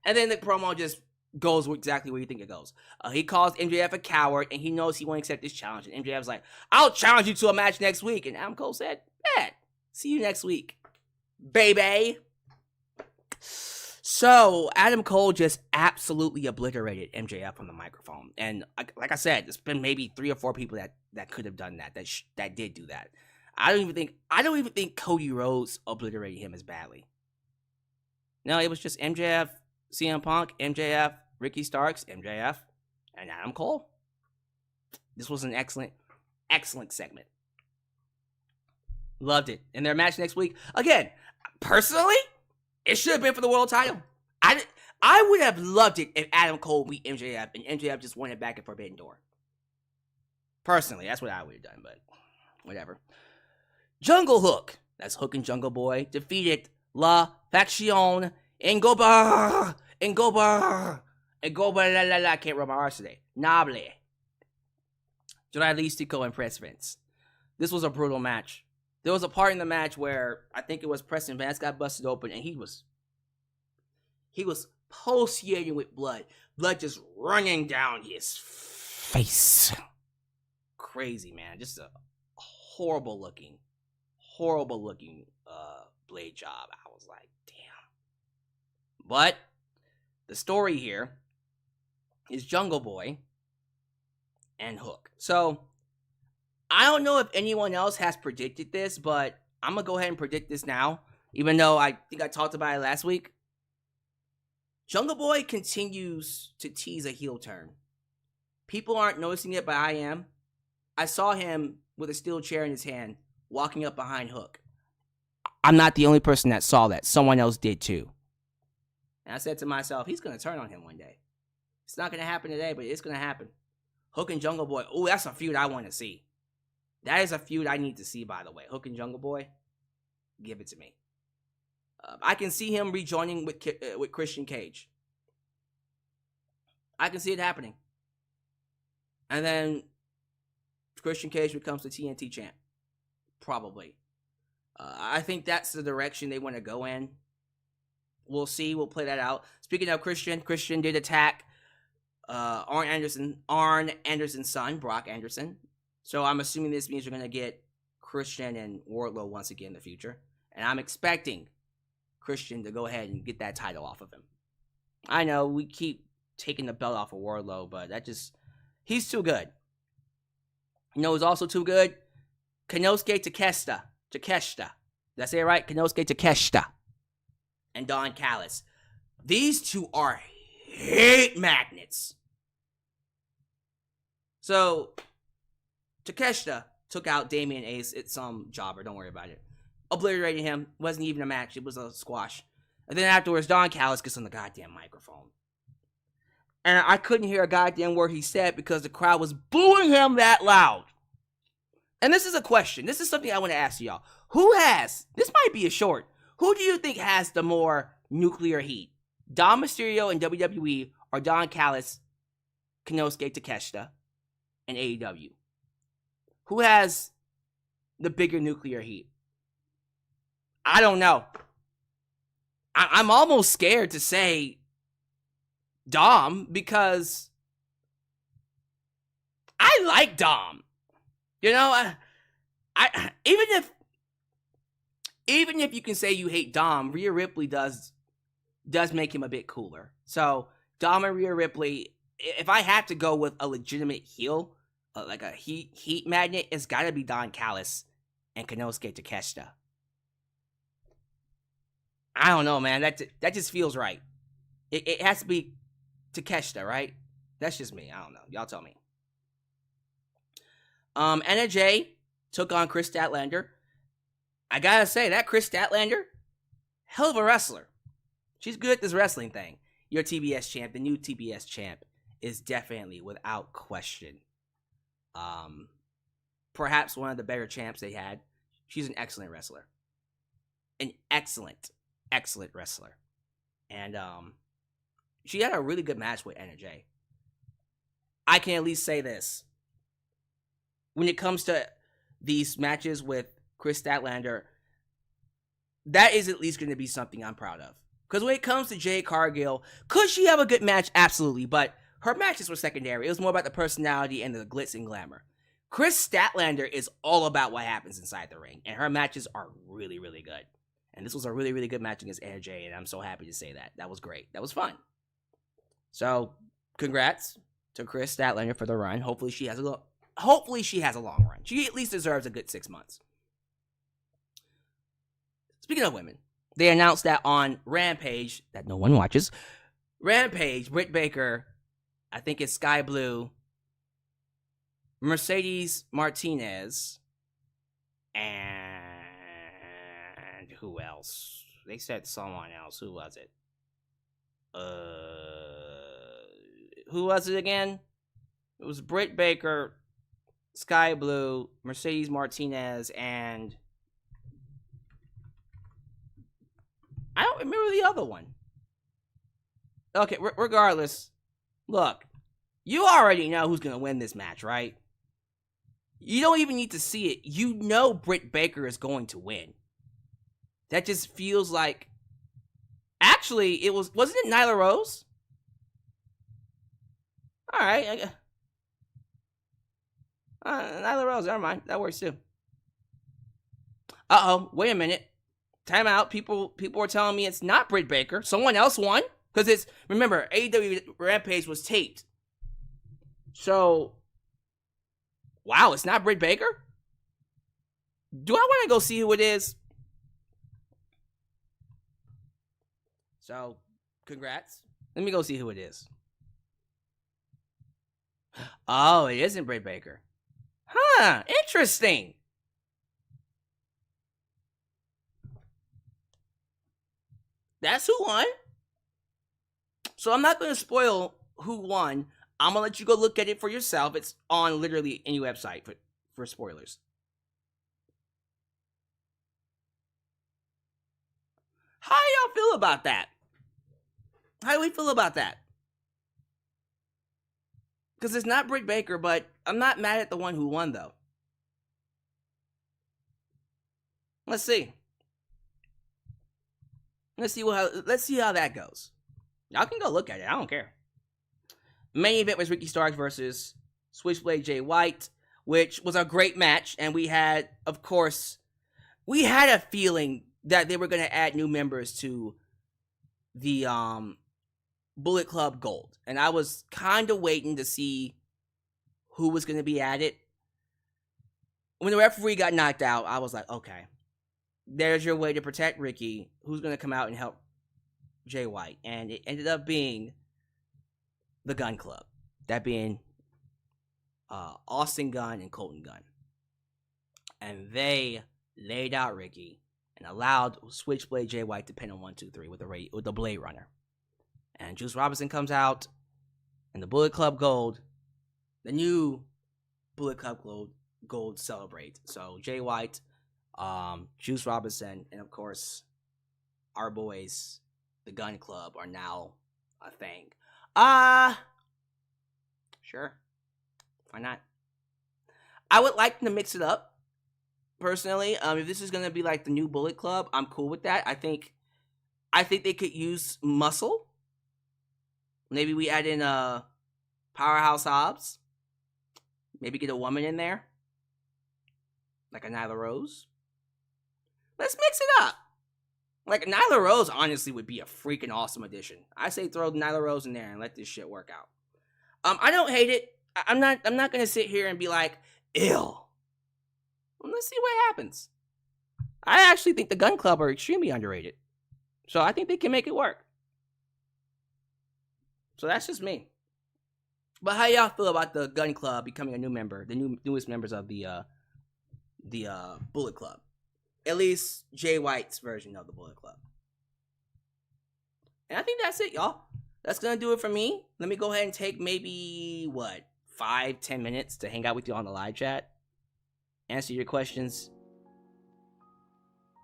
And then the promo just goes exactly where you think it goes. He calls MJF a coward, and he knows he won't accept this challenge. And MJF's like, I'll challenge you to a match next week. And Adam Cole said, bet. See you next week, baby. So Adam Cole just absolutely obliterated MJF on the microphone. And like I said, there's been maybe 3 or 4 people that could have done that, that did do that. I don't even think Cody Rhodes obliterated him as badly. No, it was just MJF, CM Punk, MJF, Ricky Starks, MJF, and Adam Cole. This was an excellent segment. Loved it. And their match next week, again, personally, it should have been for the world title. I would have loved it if Adam Cole beat MJF and MJF just won it back at Forbidden Door. Personally, that's what I would have done, but whatever. JungleHOOK, that's Hook and Jungle Boy, defeated La Faction Engoba, I can't remember my arse today. Noble, Dralistico, and Preston. This was a brutal match. There was a part in the match where I think it was Preston Vance got busted open, and he was pulsating with blood just running down his face. Crazy, man. Just a horrible looking blade job. I was like, damn. But the story here is Jungle Boy and Hook. So I don't know if anyone else has predicted this, but I'm gonna go ahead and predict this now, even though I think I talked about it last week. Jungle Boy continues to tease a heel turn. People aren't noticing it, but I am. I saw him with a steel chair in his hand, walking up behind Hook. I'm not the only person that saw that. Someone else did too. And I said to myself, he's going to turn on him one day. It's not going to happen today, but it's going to happen. Hook and Jungle Boy. Oh, that's a feud I want to see. That is a feud I need to see, by the way. Hook and Jungle Boy. Give it to me. I can see him rejoining with Christian Cage. I can see it happening. And then Christian Cage becomes the TNT champ. Probably. I think that's the direction they want to go in. We'll see. We'll play that out. Speaking of Christian did attack Arn Anderson's son, Brock Anderson. So I'm assuming this means we're going to get Christian and Wardlow once again in the future. And I'm expecting Christian to go ahead and get that title off of him. I know we keep taking the belt off of Wardlow, but he's too good. You know who's also too good? Konosuke Takeshita. Did I say it right? Konosuke Takeshita. And Don Callis. These two are hate magnets. So, Takeshita took out Damian Ace. It's some jobber, don't worry about it. Obliterated him. Wasn't even a match. It was a squash. And then afterwards, Don Callis gets on the goddamn microphone. And I couldn't hear a goddamn word he said because the crowd was booing him that loud. And this is a question. This is something I want to ask y'all. This might be a short. Who do you think has the more nuclear heat? Dom Mysterio in WWE or Don Callis, Konosuke Takeshita, and AEW? Who has the bigger nuclear heat? I don't know. I'm almost scared to say Dom because I like Dom. You know, I even if you can say you hate Dom, Rhea Ripley does make him a bit cooler. So Dom and Rhea Ripley, if I have to go with a legitimate heel, like a heat magnet, it's got to be Don Callis and Konosuke Takeshita. I don't know, man. That just feels right. It has to be Takeshita, right? That's just me. I don't know. Y'all tell me. Anna Jay took on Kris Statlander. I gotta say, that Kris Statlander, hell of a wrestler. She's good at this wrestling thing. Your TBS champ, the new TBS champ, is definitely, without question, perhaps one of the better champs they had. She's an excellent wrestler. An excellent wrestler. And she had a really good match with Anna Jay. I can at least say this. When it comes to these matches with Kris Statlander, that is at least going to be something I'm proud of. Because when it comes to Jade Cargill, could she have a good match? Absolutely. But her matches were secondary. It was more about the personality and the glitz and glamour. Kris Statlander is all about what happens inside the ring. And her matches are really, really good. And this was a really, really good match against AJ. And I'm so happy to say that. That was great. That was fun. So, congrats to Kris Statlander for the run. Hopefully she has a long run. She at least deserves a good 6 months. Speaking of women, they announced that on Rampage, that no one watches, Rampage, Britt Baker, I think it's Sky Blue, Mercedes Martinez, and who else? They said someone else. Who was it? Who was it again? It was Britt Baker, Sky Blue, Mercedes Martinez, and I don't remember the other one. Okay, regardless, look, you already know who's going to win this match, right? You don't even need to see it. You know Britt Baker is going to win. That just feels like... Actually, wasn't it Nyla Rose? Alright. Nyla Rose, never mind. That works too. Uh-oh, wait a minute. Time out. People are telling me it's not Britt Baker. Someone else won? Because it's... Remember, AEW Rampage was taped. So... Wow, it's not Britt Baker? Do I want to go see who it is? So, congrats. Let me go see who it is. Oh, it isn't Britt Baker. Huh, interesting. That's who won. So I'm not going to spoil who won. I'm going to let you go look at it for yourself. It's on literally any website for spoilers. How y'all feel about that? How do we feel about that? Because it's not Britt Baker, but I'm not mad at the one who won, though. Let's see. Let's see how that goes. Y'all can go look at it. I don't care. Main event was Ricky Starks versus Switchblade Jay White, which was a great match. And we had, of course, a feeling that they were going to add new members to the Bullet Club Gold. And I was kind of waiting to see who was going to be added. When the referee got knocked out, I was like, okay, there's your way to protect Ricky. Who's going to come out and help Jay White? And it ended up being the Gun Club. That being Austin Gunn and Colton Gunn. And they laid out Ricky and allowed Switchblade Jay White to pin on 1, 2, 3 with the Blade Runner. And Juice Robinson comes out, and the Bullet Club Gold, the new Bullet Club Gold celebrate. So Jay White, Juice Robinson, and of course, our boys, the Gun Club, are now a thing. Sure. Why not? I would like them to mix it up. Personally, if this is gonna be like the new Bullet Club, I'm cool with that. I think they could use muscle. Maybe we add in Powerhouse Hobbs. Maybe get a woman in there, like a Nyla Rose. Let's mix it up. Like Nyla Rose, honestly, would be a freaking awesome addition. I say throw Nyla Rose in there and let this shit work out. I don't hate it. I'm not gonna sit here and be like, ew. Let's see what happens. I actually think the Gun Club are extremely underrated. So I think they can make it work. So that's just me. But how y'all feel about the Gun Club becoming a new member, the newest members of the Bullet Club? At least Jay White's version of the Bullet Club. And I think that's it, y'all. That's gonna do it for me. Let me go ahead and take maybe 5-10 minutes to hang out with you on the live chat, answer your questions,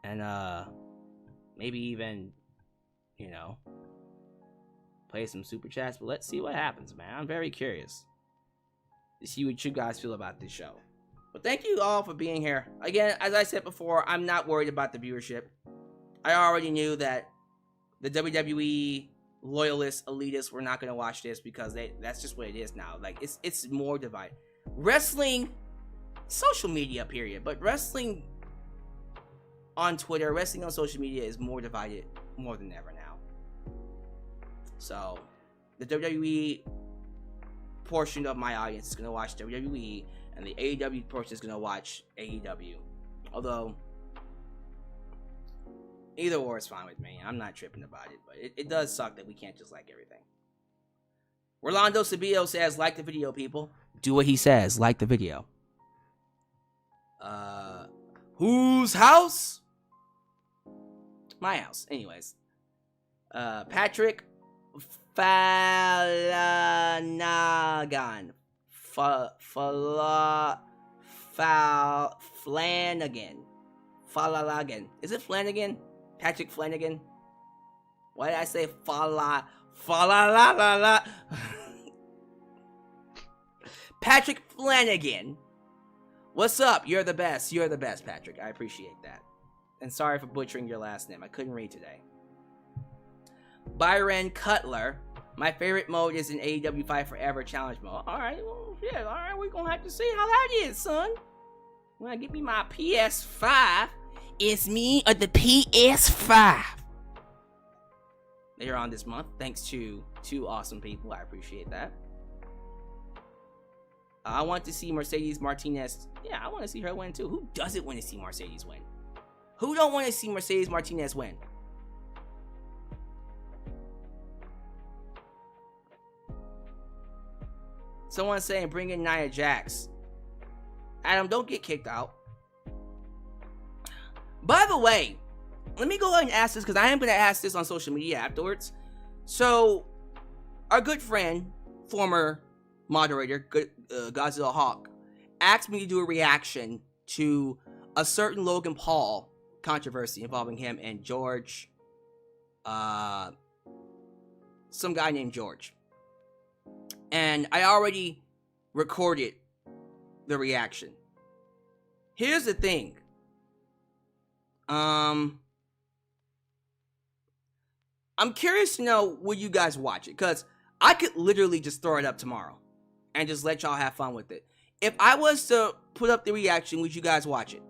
and maybe even, play some super chats. But let's see what happens, man. I'm very curious to see what you guys feel about this show. But thank you all for being here. Again, as I said before, I'm not worried about the viewership. I already knew that the WWE loyalists, elitists, we're not gonna watch this because that's just what it is now. Like it's more divided. Wrestling, social media, period. But wrestling on Twitter, wrestling on social media is more divided more than ever now. So the WWE portion of my audience is gonna watch WWE, and the AEW portion is gonna watch AEW. Although either or is fine with me. I'm not tripping about it, but it does suck that we can't just like everything. Rolando Sabio says, like the video, people. Do what he says. Like the video. Whose house? My house. Anyways. Patrick Flanagan. Flanagan. Flanagan. Is it Flanagan? Patrick Flanagan? Why did I say Patrick Flanagan. What's up? You're the best. You're the best, Patrick. I appreciate that. And sorry for butchering your last name. I couldn't read today. Byron Cutler. My favorite mode is an AEW Fight Forever challenge mode. Alright, well, yeah, alright. We're gonna have to see how that is, son. When I get me my PS5, it's me or the PS5. Later on this month, thanks to two awesome people. I appreciate that. I want to see Mercedes Martinez. Yeah, I want to see her win too. Who doesn't want to see Mercedes win? Who don't want to see Mercedes Martinez win? Someone's saying bring in Nia Jax. Adam, don't get kicked out. By the way, let me go ahead and ask this, because I am going to ask this on social media afterwards. So, our good friend, former moderator, Godzilla Hawk, asked me to do a reaction to a certain Logan Paul controversy involving him and George, some guy named George. And I already recorded the reaction. Here's the thing. I'm curious to know, will you guys watch it? Because I could literally just throw it up tomorrow and just let y'all have fun with it. If I was to put up the reaction, would you guys watch it?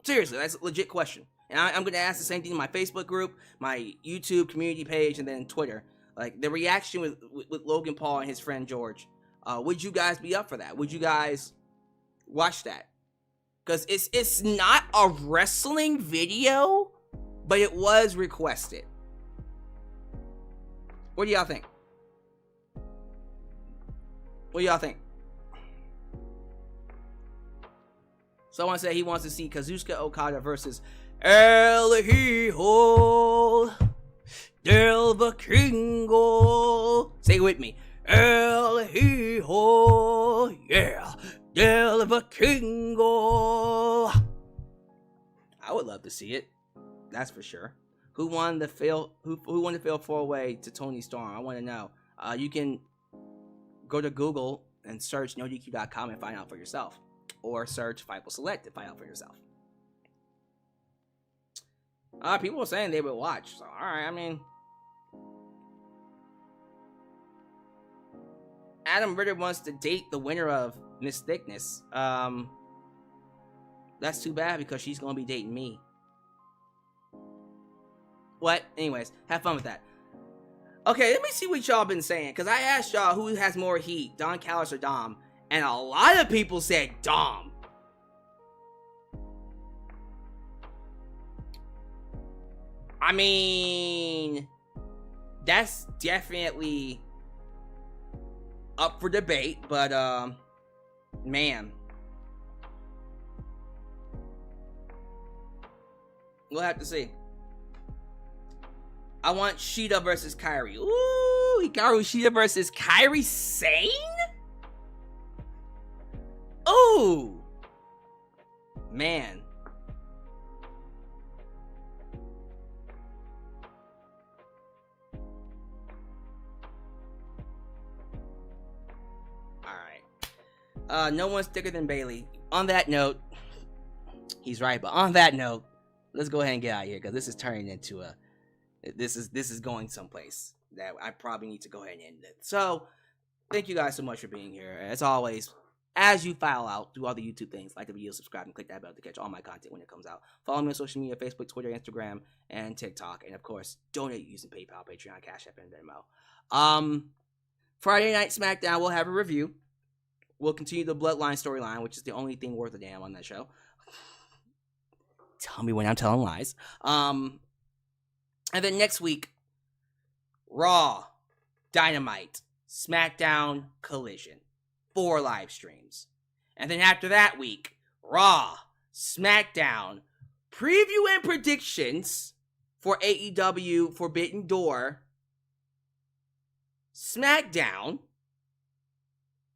Seriously, that's a legit question. And I'm going to ask the same thing in my Facebook group, my YouTube community page, and then Twitter. Like, the reaction with Logan Paul and his friend George. Would you guys be up for that? Would you guys watch that? Because it's not a wrestling video, but it was requested. What do y'all think? What do y'all think? Someone said he wants to see Kazuchika Okada versus El Hijo del Vikingo. Say it with me. El Hijo, yeah, del Vikingo. I would love to see it. That's for sure. Who won the fail 4-way to Tony Storm? I want to know. You can go to Google and search NoDQ.com and find out for yourself. Or search Fightful Select to find out for yourself. People were saying they would watch. So, alright, I mean. Adam Ritter wants to date the winner of Miss Thickness. That's too bad because she's going to be dating me. What? Anyways, have fun with that. Okay, let me see what y'all been saying. Because I asked y'all who has more heat, Don Callis or Dom. And a lot of people said Dom. I mean, that's definitely up for debate, but man, we'll have to see. I want Shida versus Kairi. Ooh, Hikaru Shida versus Kairi Sane? Ooh, man. No one's thicker than Bailey. On that note, he's right, but on that note, let's go ahead and get out of here because this is turning into a This is going someplace that I probably need to go ahead and end it. So, thank you guys so much for being here. As always, as you file out, do all the YouTube things, like the video, subscribe, and click that bell to catch all my content when it comes out. Follow me on social media, Facebook, Twitter, Instagram, and TikTok. And, of course, donate using PayPal, Patreon, Cash App, and Venmo. Friday Night SmackDown, we'll have a review. We'll continue the Bloodline storyline, which is the only thing worth a damn on that show. Tell me when I'm telling lies. And then next week, Raw, Dynamite, SmackDown, Collision. 4 live streams. And then after that week, Raw, SmackDown, preview and predictions for AEW Forbidden Door, SmackDown,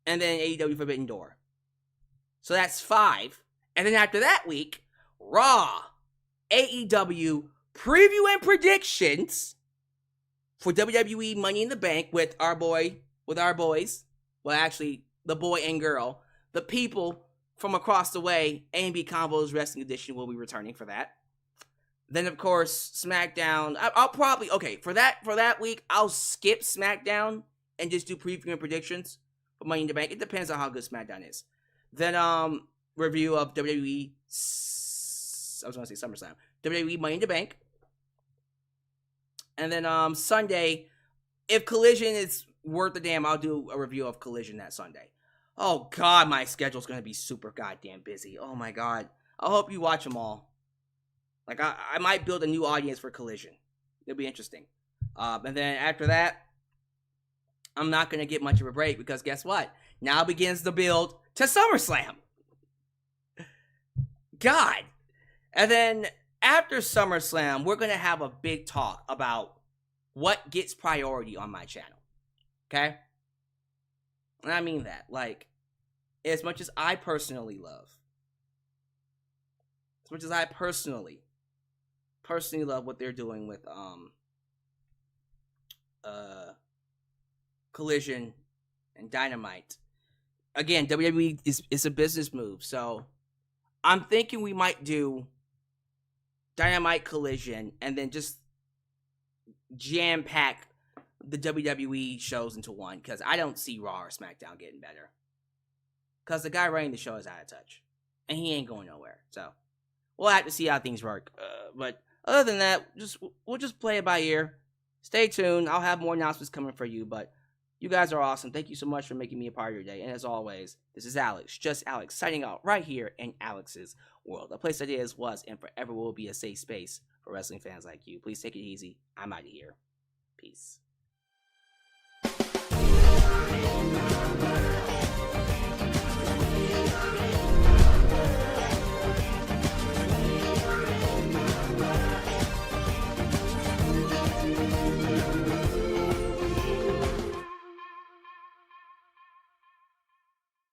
and then AEW Forbidden Door. So that's 5. And then after that week, Raw, AEW, preview and predictions for WWE Money in the Bank with our boys. Well, actually, the boy and girl, the people from across the way. A&B Combos Wrestling Edition will be returning for that. Then, of course, SmackDown. I'll probably, for that week, I'll skip SmackDown and just do preview and predictions for Money in the Bank. It depends on how good SmackDown is. Then, review of WWE. I was going to say SummerSlam. WWE Money in the Bank. And then, Sunday, if Collision is worth a damn, I'll do a review of Collision that Sunday. Oh, God, my schedule's going to be super goddamn busy. Oh, my God. I hope you watch them all. Like, I might build a new audience for Collision. It'll be interesting. And then after that, I'm not going to get much of a break because guess what? Now begins the build to SummerSlam. God. And then after SummerSlam, we're going to have a big talk about what gets priority on my channel. Okay? And I mean that. Like, as much as I personally love, what they're doing with Collision and Dynamite. Again, WWE is a business move, so I'm thinking we might do Dynamite, Collision, and then just jam-pack the WWE shows into one, because I don't see Raw or SmackDown getting better. Because the guy running the show is out of touch. And he ain't going nowhere. So, we'll have to see how things work. But other than that, we'll just play it by ear. Stay tuned. I'll have more announcements coming for you. But you guys are awesome. Thank you so much for making me a part of your day. And as always, this is Alyx, just Alyx, signing out right here in Alyx's world. A place that is, was, and forever will be a safe space for wrestling fans like you. Please take it easy. I'm out of here. Peace.